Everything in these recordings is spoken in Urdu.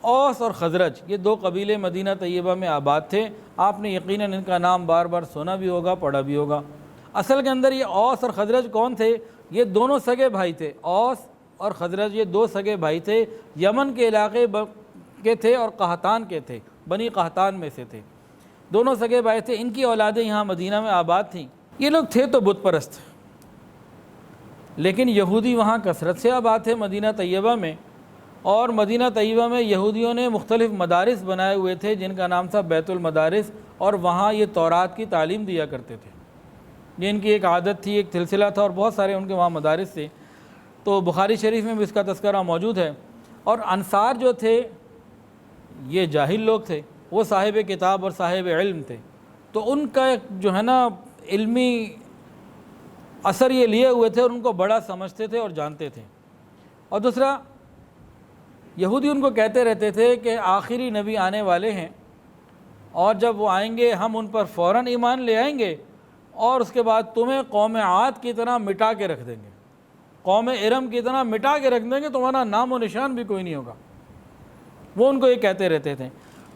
اوس اور خزرج یہ دو قبیلے مدینہ طیبہ میں آباد تھے. آپ نے یقیناً ان کا نام بار بار سنا بھی ہوگا, پڑھا بھی ہوگا. اصل کے اندر یہ اوس اور خزرج کون تھے؟ یہ دونوں سگے بھائی تھے. اوس اور خزرج یہ دو سگے بھائی تھے, یمن کے علاقے کے تھے اور قحطان کے تھے, بنی قحطان میں سے تھے. دونوں سگے بھائی تھے. ان کی اولادیں یہاں مدینہ میں آباد تھیں. یہ لوگ تھے تو بت پرست, لیکن یہودی وہاں کثرت سے آباد تھے مدینہ طیبہ میں. اور مدینہ طیبہ میں یہودیوں نے مختلف مدارس بنائے ہوئے تھے جن کا نام تھا بیت المدارس, اور وہاں یہ تورات کی تعلیم دیا کرتے تھے. یہ ان کی ایک عادت تھی, ایک سلسلہ تھا, اور بہت سارے ان کے وہاں مدارس تھے. تو بخاری شریف میں بھی اس کا تذکرہ موجود ہے. اور انصار جو تھے یہ جاہل لوگ تھے, وہ صاحب کتاب اور صاحب علم تھے. تو ان کا جو ہے نا علمی اثر یہ لیے ہوئے تھے اور ان کو بڑا سمجھتے تھے اور جانتے تھے. اور دوسرا, یہودی ان کو کہتے رہتے تھے کہ آخری نبی آنے والے ہیں, اور جب وہ آئیں گے ہم ان پر فوراً ایمان لے آئیں گے, اور اس کے بعد تمہیں قوم عاد کی طرح مٹا کے رکھ دیں گے, قوم ارم کی طرح مٹا کے رکھ دیں گے, تمہارا نام و نشان بھی کوئی نہیں ہوگا. وہ ان کو یہ کہتے رہتے تھے.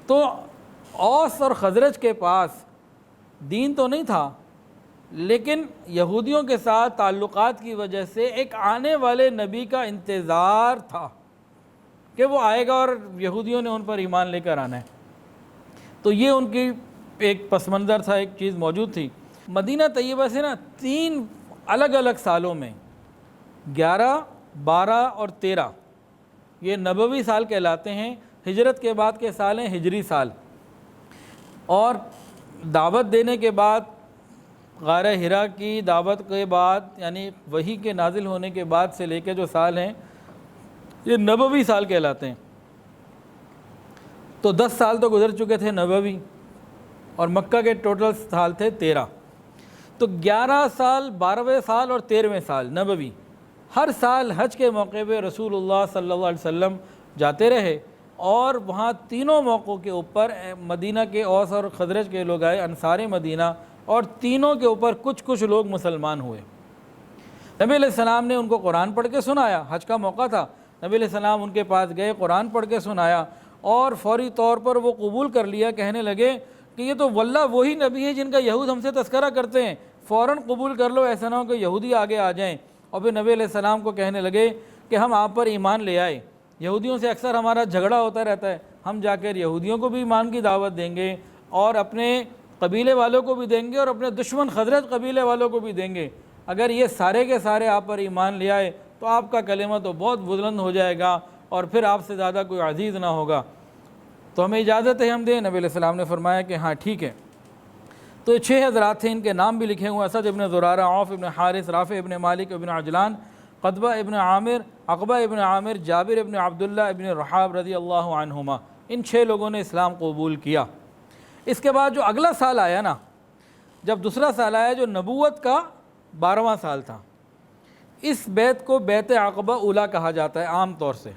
تو اوس اور خزرج کے پاس دین تو نہیں تھا, لیکن یہودیوں کے ساتھ تعلقات کی وجہ سے ایک آنے والے نبی کا انتظار تھا کہ وہ آئے گا اور یہودیوں نے ان پر ایمان لے کر آنا ہے. تو یہ ان کی ایک پس منظر تھا, ایک چیز موجود تھی. مدینہ طیبہ سے نا 3 الگ الگ سالوں میں 11, 12 اور 13 یہ نبوی سال کہلاتے ہیں. ہجرت کے بعد کے سال ہیں ہجری سال. اور دعوت دینے کے بعد, غار حرا کی دعوت کے بعد, یعنی وحی کے نازل ہونے کے بعد سے لے کے جو سال ہیں یہ نبوی سال کہلاتے ہیں. تو 10 سال تو گزر چکے تھے نبوی, اور مکہ کے ٹوٹل سال تھے 13. تو 11 سال, 12ویں سال اور 13ویں سال نبوی, ہر سال حج کے موقع پہ رسول اللہ صلی اللہ علیہ وسلم جاتے رہے, اور وہاں تینوں موقعوں کے اوپر مدینہ کے اوس اور خزرج کے لوگ آئے, انصار مدینہ, اور تینوں کے اوپر کچھ لوگ مسلمان ہوئے. نبی علیہ السلام نے ان کو قرآن پڑھ کے سنایا. حج کا موقع تھا, نبی علیہ السلام ان کے پاس گئے, قرآن پڑھ کے سنایا, اور فوری طور پر وہ قبول کر لیا. کہنے لگے کہ یہ تو واللہ وہی نبی ہے جن کا یہود ہم سے تذکرہ کرتے ہیں, فوراً قبول کر لو, ایسا نہ ہو کہ یہودی آگے آ جائیں. اور پھر نبی علیہ السلام کو کہنے لگے کہ ہم آپ پر ایمان لے آئے. یہودیوں سے اکثر ہمارا جھگڑا ہوتا رہتا ہے, ہم جا کر یہودیوں کو بھی ایمان کی دعوت دیں گے, اور اپنے قبیلے والوں کو بھی دیں گے, اور اپنے دشمن خزرج قبیلے والوں کو بھی دیں گے. اگر یہ سارے کے سارے آپ پر ایمان لے آئے تو آپ کا کلمہ تو بہت بلند ہو جائے گا, اور پھر آپ سے زیادہ کوئی عزیز نہ ہوگا. تو ہمیں اجازت ہے ہم دیں؟ نبی علیہ السلام نے فرمایا کہ ہاں ٹھیک ہے. تو یہ 6 حضرات تھے, ان کے نام بھی لکھے ہوئے: اسد ابن زرارہ, عوف ابن حارث, رافع ابن مالک ابن عجلان, قطبہ ابن عامر, عقبہ ابن عامر, جابر ابن عبداللہ ابن رحاب رضی اللہ عنہما. ان 6 لوگوں نے اسلام قبول کیا. اس کے بعد جو اگلا سال آیا نا, جب دوسرا سال آیا جو نبوت کا 12واں سال تھا, اس بیت کو بیت عقبہ اولیٰ کہا جاتا ہے عام طور سے.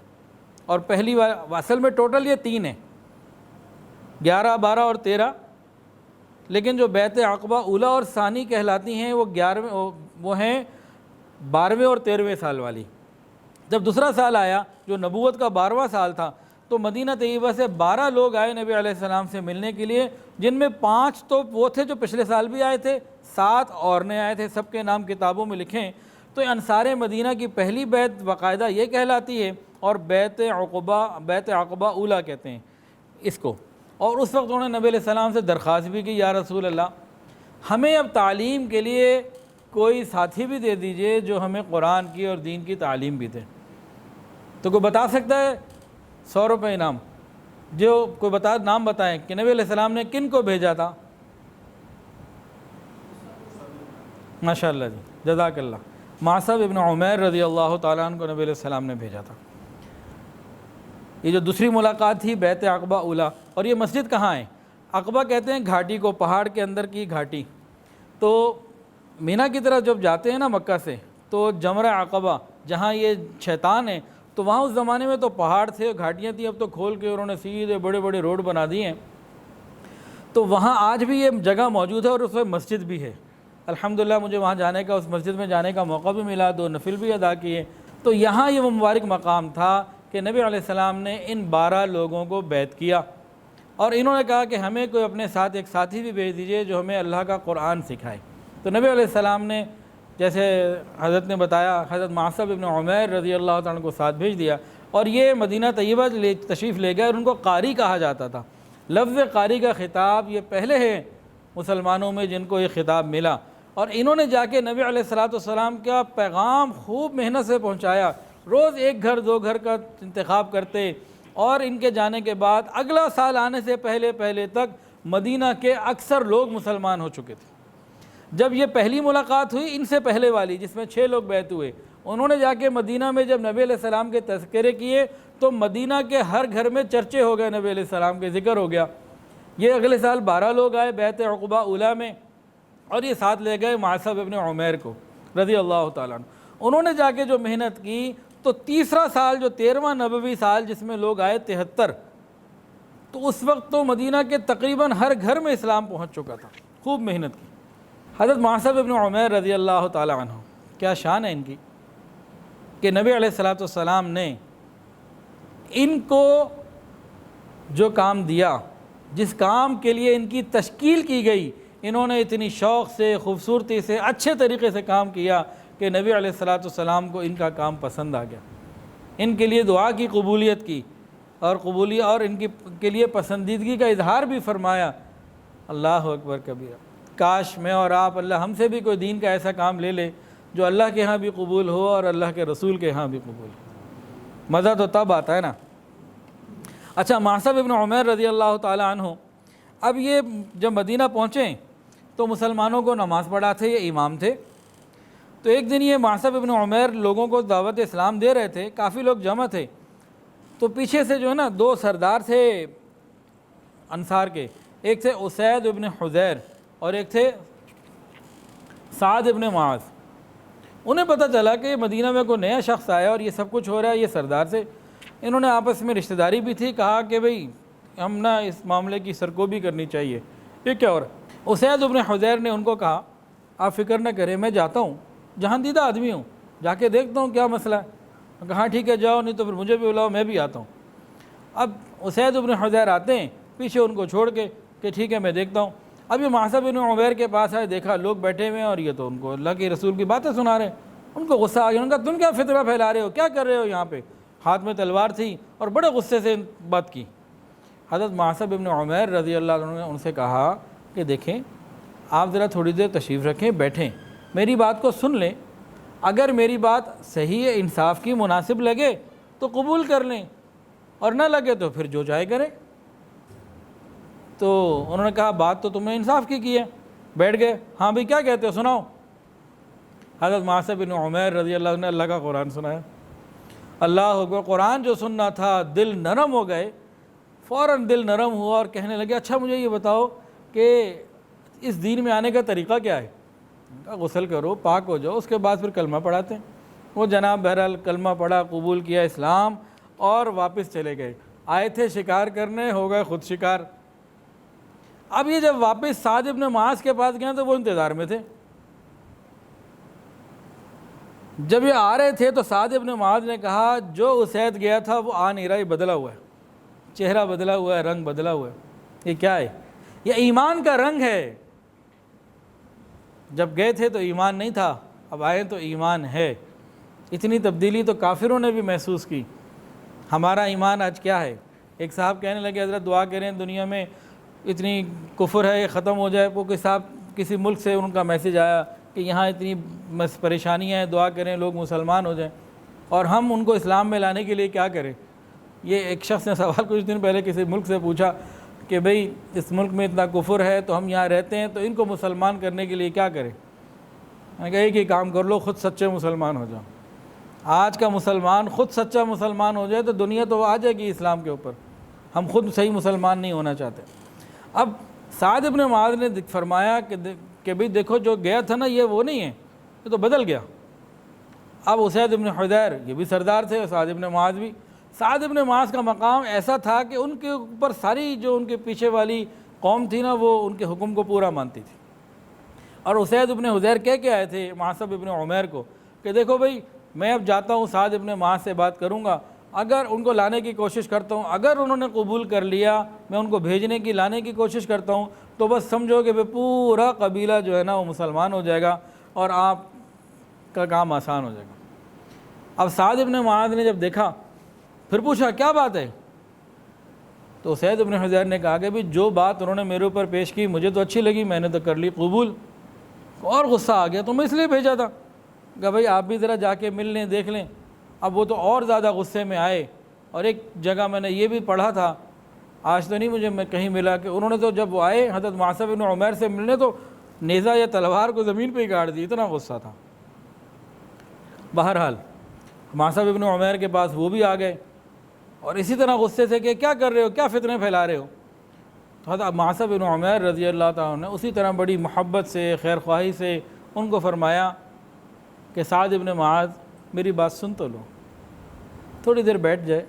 اور پہلی بار, اصل میں ٹوٹل یہ 3 ہیں, 11, 12 اور 13, لیکن جو بیت عقبہ اولیٰ اور ثانی کہلاتی ہیں وہ ہیں 12ویں اور 13ویں سال والی. جب دوسرا سال آیا جو نبوت کا 12واں سال تھا, تو مدینہ طیبہ سے 12 لوگ آئے نبی علیہ السلام سے ملنے کے لیے, جن میں 5 تو وہ تھے جو پچھلے سال بھی آئے تھے, 7 اور نئے آئے تھے. سب کے نام کتابوں میں لکھیں تو انصار مدینہ کی پہلی بیت باقاعدہ یہ کہلاتی ہے, اور بیت عقبہ اولیٰ کہتے ہیں اس کو. اور اس وقت انہوں نے نبی علیہ السلام سے درخواست بھی کی, یا رسول اللہ ہمیں اب تعلیم کے لیے کوئی ساتھی بھی دے دیجئے جو ہمیں قرآن کی اور دین کی تعلیم بھی دے. تو کوئی بتا سکتا ہے؟ 100 روپے انعام. جو کوئی نام بتائیں کہ نبی علیہ السلام نے کن کو بھیجا تھا؟ ماشاء اللہ جی, جزاک اللہ. معصب ابن عمیر رضی اللہ تعالیٰ عنہ کو نبی علیہ السلام نے بھیجا تھا. یہ جو دوسری ملاقات تھی بیت عقبہ اولیٰ. اور یہ مسجد کہاں ہے؟ عقبہ کہتے ہیں گھاٹی کو, پہاڑ کے اندر کی گھاٹی. تو مینا کی طرف جب جاتے ہیں نا مکہ سے, تو جمرہ عقبہ جہاں یہ شیطان ہے, تو وہاں اس زمانے میں تو پہاڑ تھے, گھاٹیاں تھیں, اب تو کھول کے انہوں نے سیدھے بڑے بڑے روڈ بنا دیے ہیں. تو وہاں آج بھی یہ جگہ موجود ہے, اور اس میں مسجد بھی ہے. الحمدللہ مجھے وہاں جانے کا, اس مسجد میں جانے کا موقع بھی ملا, 2 نفل بھی ادا کیے. تو یہاں یہ مبارک مقام تھا کہ نبی علیہ السلام نے ان 12 لوگوں کو بیعت کیا اور انہوں نے کہا کہ ہمیں کوئی اپنے ساتھ ایک ساتھی بھی بھیج دیجئے جو ہمیں اللہ کا قرآن سکھائے۔ تو نبی علیہ السلام نے جیسے حضرت نے بتایا حضرت معصب ابن عمیر رضی اللہ تعالیٰ عنہ کو ساتھ بھیج دیا اور یہ مدینہ طیبہ تشریف لے گئے اور ان کو قاری کہا جاتا تھا۔ لفظ قاری کا خطاب یہ پہلے ہے مسلمانوں میں جن کو یہ خطاب ملا، اور انہوں نے جا کے نبی علیہ السلام کا پیغام خوب محنت سے پہنچایا۔ روز 1 گھر 2 گھر کا انتخاب کرتے، اور ان کے جانے کے بعد اگلا سال آنے سے پہلے تک مدینہ کے اکثر لوگ مسلمان ہو چکے تھے۔ جب یہ پہلی ملاقات ہوئی ان سے پہلے والی جس میں 6 لوگ بیعت ہوئے، انہوں نے جا کے مدینہ میں جب نبی علیہ السلام کے تذکرے کیے تو مدینہ کے ہر گھر میں چرچے ہو گئے، نبی علیہ السلام کے ذکر ہو گیا۔ یہ اگلے سال 12 لوگ آئے بیعت عقبہ اولیٰ میں، اور یہ ساتھ لے گئے معصب ابن عمیر کو رضی اللہ تعالیٰ عنہ۔ انہوں نے جا کے جو محنت کی تو تیسرا سال جو 13واں نبوی سال جس میں لوگ آئے 73، تو اس وقت تو مدینہ کے تقریباً ہر گھر میں اسلام پہنچ چکا تھا۔ خوب محنت کی۔ حضرت معصب ابن عمیر رضی اللہ تعالیٰ عنہ، کیا شان ہے ان کی کہ نبی علیہ السلام نے ان کو جو کام دیا، جس کام کے لیے ان کی تشکیل کی گئی، انہوں نے اتنی شوق سے خوبصورتی سے اچھے طریقے سے کام کیا کہ نبی علیہ السلام کو ان کا کام پسند آ گیا۔ ان کے لیے دعا کی قبولیت کی اور ان کے لیے پسندیدگی کا اظہار بھی فرمایا۔ اللہ اکبر کبیرہ، کاش میں اور آپ اللہ ہم سے بھی کوئی دین کا ایسا کام لے لے جو اللہ کے ہاں بھی قبول ہو اور اللہ کے رسول کے ہاں بھی قبول ہو۔ مزہ تو تب آتا ہے نا۔ اچھا، معصب ابن عمیر رضی اللہ تعالیٰ عنہ، اب یہ جب مدینہ پہنچیں تو مسلمانوں کو نماز پڑھاتے، یہ امام تھے۔ تو ایک دن یہ معصب ابن عمیر لوگوں کو دعوت اسلام دے رہے تھے، کافی لوگ جمع تھے، تو پیچھے سے جو ہے نا 2 سردار تھے انصار کے، ایک تھے اسید ابن حضیر اور ایک تھے سعد ابن معاذ۔ انہیں پتہ چلا کہ مدینہ میں کوئی نیا شخص آیا اور یہ سب کچھ ہو رہا ہے، یہ سردار سے انہوں نے آپس میں رشتہ داری بھی تھی، کہا کہ بھئی ہم نا اس معاملے کی سرکوبی کرنی چاہیے، یہ کیا ہو رہا ہے۔ اسید ابن حضیر نے ان کو کہا آپ فکر نہ کریں، میں جاتا ہوں، جہاندیدہ آدمی ہوں، جا کے دیکھتا ہوں کیا مسئلہ ہے۔ کہا ٹھیک ہے جاؤ، نہیں تو پھر مجھے بھی بلاؤ، میں بھی آتا ہوں۔ اب اسید ابن حضیر آتے ہیں پیچھے ان کو چھوڑ کے کہ ٹھیک ہے میں دیکھتا ہوں۔ اب یہ معصب ابن عمیر کے پاس آئے، دیکھا لوگ بیٹھے ہوئے ہیں اور یہ تو ان کو اللہ کے رسول کی باتیں سنا رہے ہیں۔ ان کو غصہ آ گیا، انہوں نے کہا تم کیا فتنہ پھیلا رہے ہو، کیا کر رہے ہو یہاں پہ؟ ہاتھ میں تلوار تھی اور بڑے غصے سے بات کی۔ حضرت معصب ابن عمیر رضی اللہ عنہ نے ان سے کہا کہ دیکھیں آپ ذرا تھوڑی دیر تشریف رکھیں، بیٹھیں، میری بات کو سن لیں، اگر میری بات صحیح ہے، انصاف کی، مناسب لگے تو قبول کر لیں، اور نہ لگے تو پھر جو چاہے کریں۔ تو انہوں نے کہا بات تو تم نے انصاف کی ہے، بیٹھ گئے۔ ہاں بھئی کیا کہتے ہو، سناؤ۔ حضرت معصب بن عمیر رضی اللہ عنہ نے اللہ کا قرآن سنایا۔ اللہ اکبر، قرآن جو سننا تھا دل نرم ہو گئے، فوراً دل نرم ہوا اور کہنے لگے اچھا مجھے یہ بتاؤ کہ اس دین میں آنے کا طریقہ کیا ہے؟ غسل کرو، پاک ہو جاؤ، اس کے بعد پھر کلمہ پڑھاتے ہیں۔ وہ جناب بہرحال کلمہ پڑھا، قبول کیا اسلام اور واپس چلے گئے۔ آئے تھے شکار کرنے، ہو گئے خود شکار۔ اب یہ جب واپس سعد ابن معاذ کے پاس گئے تو وہ انتظار میں تھے۔ جب یہ آ رہے تھے تو سعد ابن معاذ نے کہا جو اسید گیا تھا وہ آ نہیں رہا، یہ بدلا ہوا ہے، چہرہ بدلا ہوا ہے، رنگ بدلا ہوا ہے، یہ کیا ہے؟ یہ ایمان کا رنگ ہے۔ جب گئے تھے تو ایمان نہیں تھا، اب آئے تو ایمان ہے۔ اتنی تبدیلی تو کافروں نے بھی محسوس کی۔ ہمارا ایمان آج کیا ہے؟ ایک صاحب کہنے لگے حضرت دعا کریں دنیا میں اتنی کفر ہے یہ ختم ہو جائے۔ وہ کسی ملک سے ان کا میسیج آیا کہ یہاں اتنی پریشانیاں ہیں، دعا کریں لوگ مسلمان ہو جائیں، اور ہم ان کو اسلام میں لانے کے لیے کیا کریں؟ یہ ایک شخص نے سوال کچھ دن پہلے کسی ملک سے پوچھا کہ بھئی اس ملک میں اتنا کفر ہے تو ہم یہاں رہتے ہیں، تو ان کو مسلمان کرنے کے لیے کیا کریں؟ میں نے کہا ایک ہی کام کر لو، خود سچے مسلمان ہو جاؤ۔ آج کا مسلمان خود سچا مسلمان ہو جائے تو دنیا تو آ جائے گی اسلام کے اوپر۔ ہم خود صحیح مسلمان نہیں ہونا چاہتے۔ اب سعد ابن معاذ نے فرمایا کہ بھئی دیکھو جو گیا تھا نا یہ وہ نہیں ہے، یہ تو بدل گیا۔ اب اسید ابن حضیر یہ بھی سردار تھے، سعد ابن معاذ بھی۔ سعد ابن معاذ کا مقام ایسا تھا کہ ان کے اوپر ساری جو ان کے پیچھے والی قوم تھی نا وہ ان کے حکم کو پورا مانتی تھی۔ اور اسید ابن حضیر کہہ کے آئے تھے معصب ابن عمیر کو کہ دیکھو بھئی میں اب جاتا ہوں، سعد ابن معاذ سے بات کروں گا، اگر ان کو لانے کی کوشش کرتا ہوں، اگر انہوں نے قبول کر لیا، میں ان کو بھیجنے کی لانے کی کوشش کرتا ہوں، تو بس سمجھو کہ پورا قبیلہ جو ہے نا وہ مسلمان ہو جائے گا اور آپ کا کام آسان ہو جائے گا۔ اب سعد ابن معاذ نے جب دیکھا، پھر پوچھا کیا بات ہے؟ تو اسید ابن حضیر نے کہا کہ بھی جو بات انہوں نے میرے اوپر پیش کی مجھے تو اچھی لگی، میں نے تو کر لی قبول، اور غصہ آ گیا تو میں اس لیے بھیجا تھا کہ بھائی آپ بھی ذرا جا کے مل لیں، دیکھ لیں۔ اب وہ تو اور زیادہ غصے میں آئے، اور ایک جگہ میں نے یہ بھی پڑھا تھا، آج تو نہیں مجھے کہیں ملا، کہ انہوں نے تو جب وہ آئے حضرت معاص بن عمیر سے ملنے تو نیزہ یا تلوار کو زمین پہ ہی گاڑ دی، اتنا غصہ تھا۔ بہرحال معاص بن عمیر کے پاس وہ بھی آ گئے، اور اسی طرح غصے سے کہ کیا کر رہے ہو، کیا فتنے پھیلا رہے ہو؟ تو حضرت معاص بن عمیر رضی اللہ تعالیٰ عنہ نے اسی طرح بڑی محبت سے، خیر خواہی سے ان کو فرمایا کہ سعد ابن معاذ میری بات سن تو لو، تھوڑی دیر بیٹھ جائے،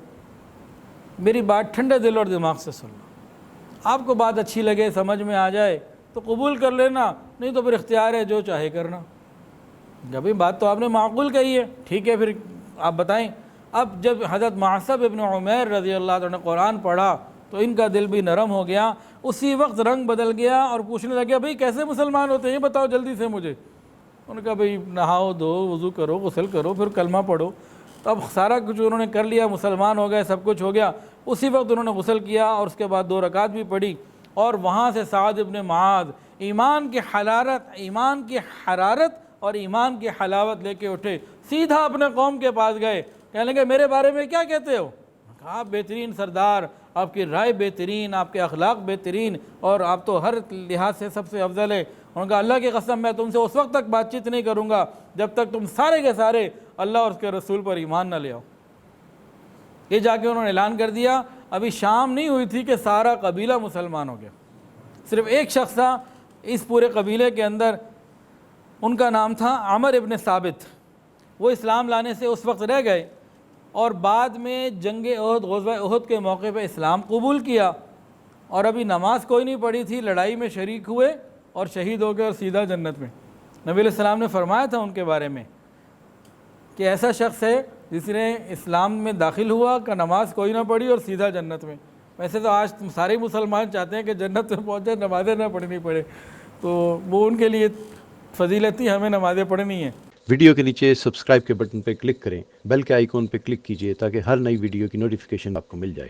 میری بات ٹھنڈے دل اور دماغ سے سن لو، آپ کو بات اچھی لگے، سمجھ میں آ جائے تو قبول کر لینا، نہیں تو پھر اختیار ہے جو چاہے کرنا۔ جبھی بات تو آپ نے معقول کہی ہے، ٹھیک ہے پھر آپ بتائیں۔ اب جب حضرت معاص ابن عمیر رضی اللہ عنہ نے قرآن پڑھا تو ان کا دل بھی نرم ہو گیا، اسی وقت رنگ بدل گیا اور پوچھنے لگے بھئی کیسے مسلمان ہوتے ہیں، یہ بتاؤ جلدی سے مجھے۔ انہوں نے کہا بھئی نہاؤ دو، وضو کرو، غسل کرو، پھر کلمہ پڑھو۔ تو اب سارا کچھ انہوں نے کر لیا، مسلمان ہو گئے، سب کچھ ہو گیا۔ اسی وقت انہوں نے غسل کیا اور اس کے بعد 2 رکعت بھی پڑھی، اور وہاں سے سعد ابن معاذ ایمان کی حرارت اور ایمان کی حلاوت لے کے اٹھے، سیدھا اپنے قوم کے پاس گئے، کہنے لگے میرے بارے میں کیا کہتے ہو؟ کہا آپ بہترین سردار، آپ کی رائے بہترین، آپ کے اخلاق بہترین، اور آپ تو ہر لحاظ سے سب سے افضل ہے۔ انہوں نے کہا اللہ کی قسم میں تم سے اس وقت تک بات چیت نہیں کروں گا جب تک تم سارے کے سارے اللہ اور اس کے رسول پر ایمان نہ لے آؤ۔ یہ جا کے انہوں نے اعلان کر دیا، ابھی شام نہیں ہوئی تھی کہ سارا قبیلہ مسلمان ہو گیا۔ صرف ایک شخص تھا اس پورے قبیلے کے اندر، ان کا نام تھا عمر ابن ثابت، وہ اسلام لانے سے اس وقت رہ گئے، اور بعد میں جنگ احد، غزوہ احد کے موقع پہ اسلام قبول کیا، اور ابھی نماز کوئی نہیں پڑھی تھی، لڑائی میں شریک ہوئے اور شہید ہو گئے اور سیدھا جنت میں۔ نبی علیہ السلام نے فرمایا تھا ان کے بارے میں کہ ایسا شخص ہے جس نے اسلام میں داخل ہوا کہ نماز کوئی نہ پڑھی اور سیدھا جنت میں۔ ویسے تو آج سارے مسلمان چاہتے ہیں کہ جنت میں پہنچے، نمازیں نہ پڑھنی پڑے، تو وہ ان کے لیے فضیلت ہی ہمیں نمازیں پڑھنی ہیں۔ ویڈیو کے نیچے سبسکرائب کے بٹن پہ کلک کریں، بیل کے آئیکن پہ کلک کیجئے تاکہ ہر نئی ویڈیو کی نوٹیفیکیشن آپ کو مل جائے۔